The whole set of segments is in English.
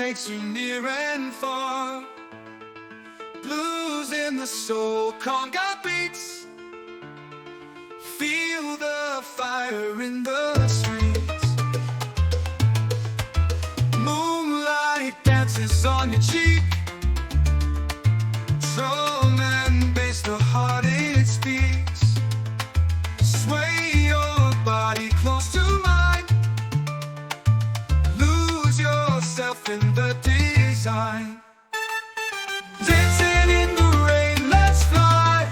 takes you near and far. Blues in the soul, conga beats. Feel the fire in the streets. Moonlight dances on your cheek. Drum and bass, the heart it speaks. Sway your body close to mine. Lose yourself in the design. Dancing in the rain, let's fly.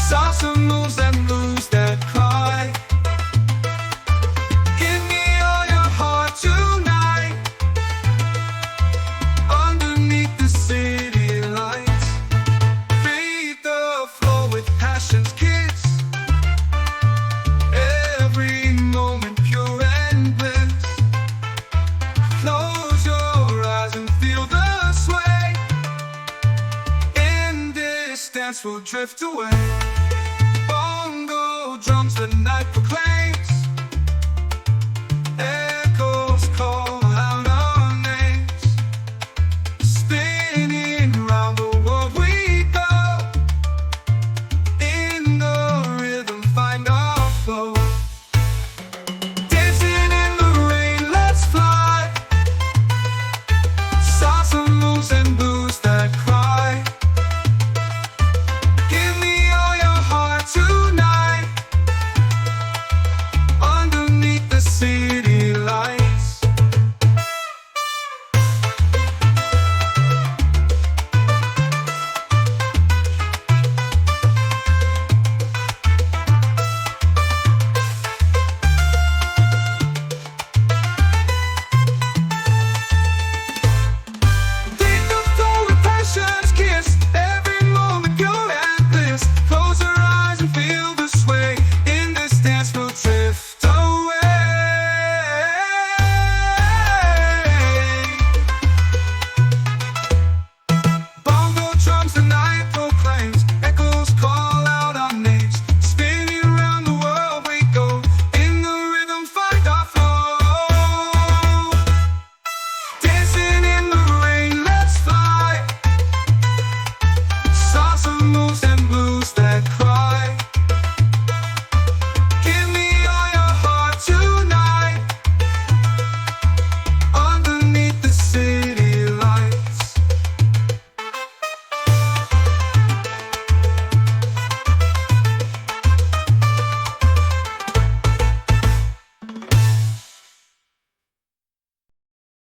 Salsa moves and blues that cry. Give me all your heart tonight. Underneath the city lights, feed the flow with passion's kiss. Every moment pure and bliss. Close your eyes and feel the sway. In this dance we'll drift away. Bongo drums the night proclaim.